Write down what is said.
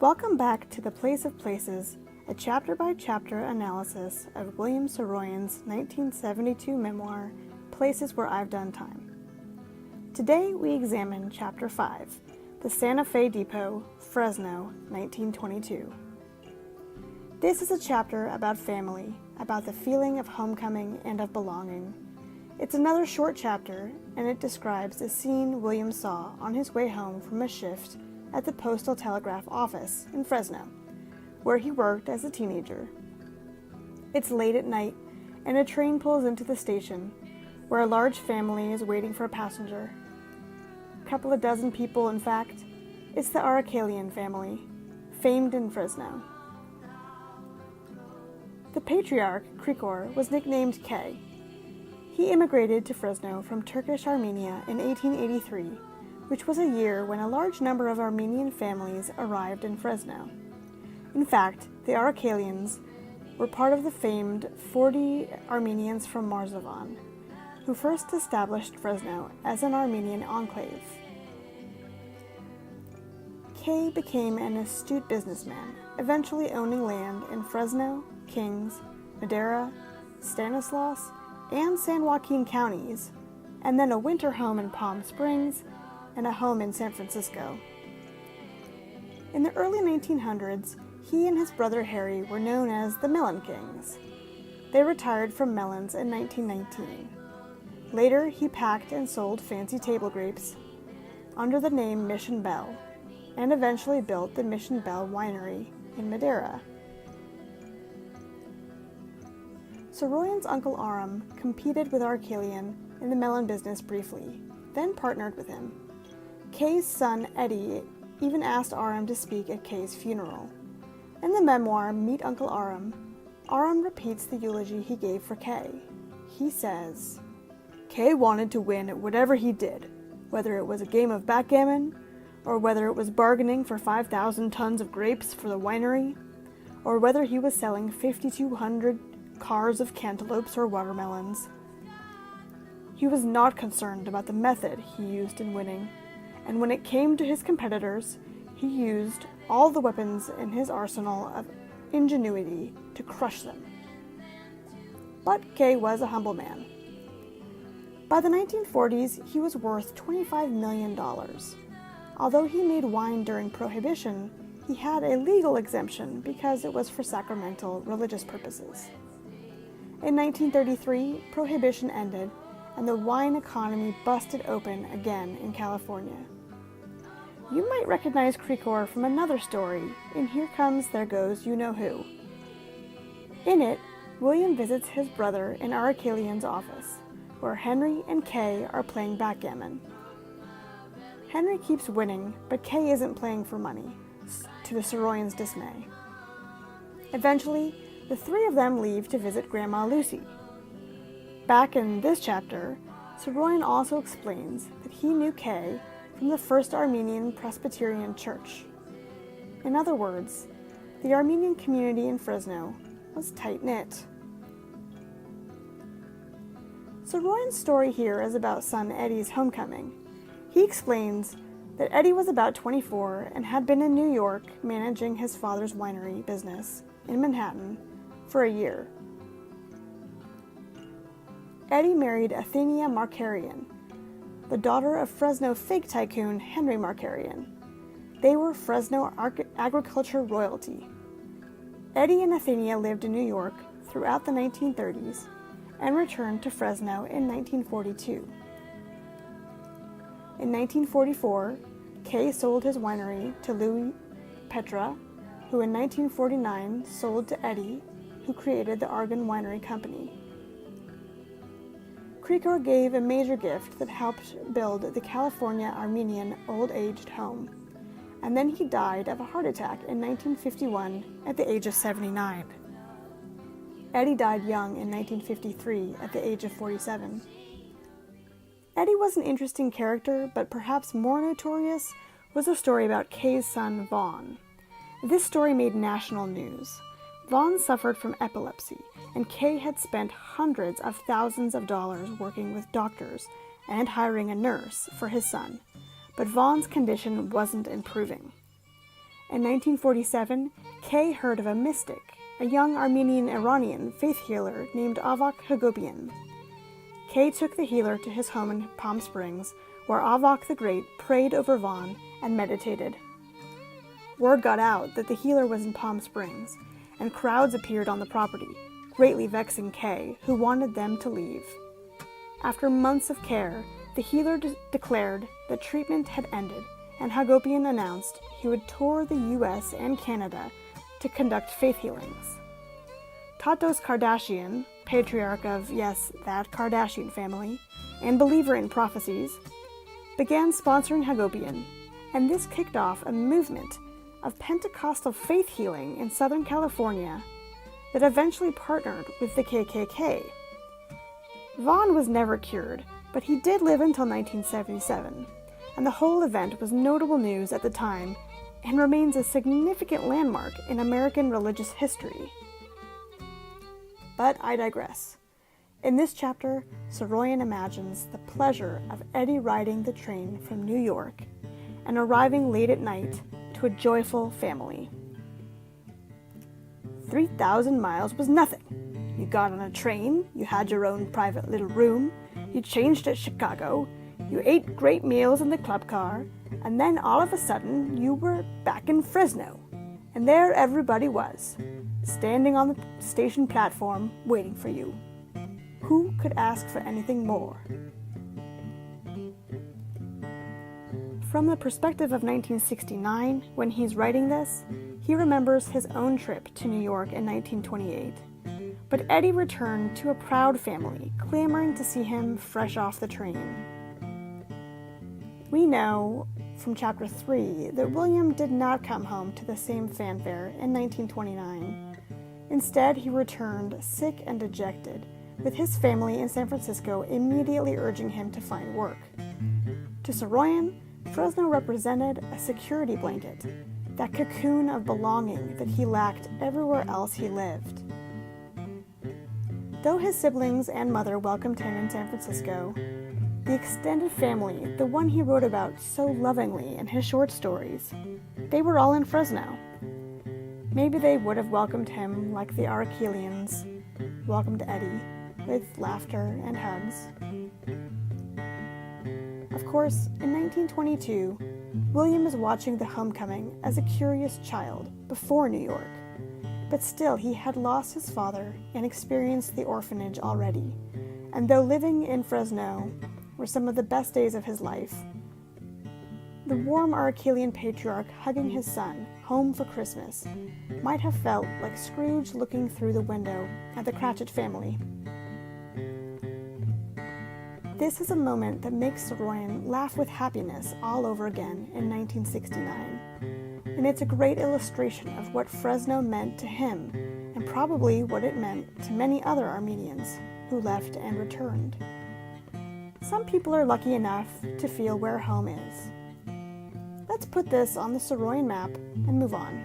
Welcome back to The Place of Places, a chapter-by-chapter analysis of William Saroyan's 1972 memoir, Places Where I've Done Time. Today we examine Chapter 5, The Santa Fe Depot, Fresno, 1922. This is a chapter about family, about the feeling of homecoming and of belonging. It's another short chapter, and it describes a scene William saw on his way home from a shift at the Postal Telegraph office in Fresno, where he worked as a teenager. It's late at night, and a train pulls into the station, where a large family is waiting for a passenger. A couple of dozen people, in fact. It's the Aracelian family, famed in Fresno. The patriarch, Krikor, was nicknamed K. He immigrated to Fresno from Turkish Armenia in 1883, which was a year when a large number of Armenian families arrived in Fresno. In fact, the Aracelians were part of the famed 40 Armenians from Marzavan, who first established Fresno as an Armenian enclave. Kay became an astute businessman, eventually owning land in Fresno, Kings, Madera, Stanislaus, and San Joaquin counties, and then a winter home in Palm Springs and a home in San Francisco. In the early 1900s, he and his brother Harry were known as the Melon Kings. They retired from melons in 1919. Later, he packed and sold fancy table grapes under the name Mission Bell, and eventually built the Mission Bell Winery in Madera. Saroyan's uncle Aram competed with Arcelian in the melon business briefly, then partnered with him. Kay's son, Eddie, even asked Aram to speak at Kay's funeral. In the memoir, Meet Uncle Aram, Aram repeats the eulogy he gave for Kay. He says, "Kay wanted to win at whatever he did, whether it was a game of backgammon, or whether it was bargaining for 5,000 tons of grapes for the winery, or whether he was selling 5,200 cars of cantaloupes or watermelons. He was not concerned about the method he used in winning, and when it came to his competitors, he used all the weapons in his arsenal of ingenuity to crush them." But Kay was a humble man. By the 1940s, he was worth $25 million. Although he made wine during Prohibition, he had a legal exemption because it was for sacramental religious purposes. In 1933, Prohibition ended, and the wine economy busted open again in California. You might recognize Krikor from another story in Here Comes, There Goes, You Know Who. In it, William visits his brother in Aracelian's office, where Henry and Kay are playing backgammon. Henry keeps winning, but Kay isn't playing for money, to the Saroyans' dismay. Eventually, the three of them leave to visit Grandma Lucy. Back in this chapter, Saroyan also explains that he knew Kay from the First Armenian Presbyterian Church. In other words, the Armenian community in Fresno was tight-knit. Saroyan's story here is about son Eddie's homecoming. He explains that Eddie was about 24 and had been in New York managing his father's winery business in Manhattan for a year. Eddie married Athenia Markarian, the daughter of Fresno fig tycoon Henry Markarian. They were Fresno agriculture royalty. Eddie and Athenia lived in New York throughout the 1930s and returned to Fresno in 1942. In 1944, Kay sold his winery to Louis Petra, who in 1949 sold to Eddie, who created the Argonne Winery Company. Krikor gave a major gift that helped build the California Armenian old-aged home, and then he died of a heart attack in 1951 at the age of 79. Eddie died young in 1953 at the age of 47. Eddie was an interesting character, but perhaps more notorious was a story about Kay's son, Vaughn. This story made national news. Vaughn suffered from epilepsy, and Kay had spent hundreds of thousands of dollars working with doctors and hiring a nurse for his son, but Vaughn's condition wasn't improving. In 1947, Kay heard of a mystic, a young Armenian-Iranian faith healer named Avak Hagopian. Kay took the healer to his home in Palm Springs, where Avak the Great prayed over Vaughn and meditated. Word got out that the healer was in Palm Springs, and crowds appeared on the property, greatly vexing Kay, who wanted them to leave. After months of care, the healer declared that treatment had ended, and Hagopian announced he would tour the U.S. and Canada to conduct faith healings. Tatos Kardashian, patriarch of, yes, that Kardashian family, and believer in prophecies, began sponsoring Hagopian, and this kicked off a movement of Pentecostal faith healing in Southern California that eventually partnered with the KKK. Vaughn was never cured, but he did live until 1977, and the whole event was notable news at the time and remains a significant landmark in American religious history. But I digress. In this chapter, Saroyan imagines the pleasure of Eddie riding the train from New York and arriving late at night to a joyful family. 3,000 miles was nothing. You got on a train, you had your own private little room, you changed at Chicago, you ate great meals in the club car, and then all of a sudden you were back in Fresno. And there everybody was, standing on the station platform waiting for you. Who could ask for anything more? From the perspective of 1969, when he's writing this, he remembers his own trip to New York in 1928. But Eddie returned to a proud family, clamoring to see him fresh off the train. We know from chapter 3 that William did not come home to the same fanfare in 1929. Instead, he returned sick and dejected, with his family in San Francisco immediately urging him to find work. To Saroyan, Fresno represented a security blanket, that cocoon of belonging that he lacked everywhere else he lived. Though his siblings and mother welcomed him in San Francisco, the extended family, the one he wrote about so lovingly in his short stories, they were all in Fresno. Maybe they would have welcomed him like the Arachelians welcomed Eddie, with laughter and hugs. Of course, in 1922, William is watching the homecoming as a curious child before New York, but still he had lost his father and experienced the orphanage already, and though living in Fresno were some of the best days of his life, the warm Arachelian patriarch hugging his son home for Christmas might have felt like Scrooge looking through the window at the Cratchit family. This is a moment that makes Saroyan laugh with happiness all over again in 1969, and it's a great illustration of what Fresno meant to him, and probably what it meant to many other Armenians who left and returned. Some people are lucky enough to feel where home is. Let's put this on the Saroyan map and move on.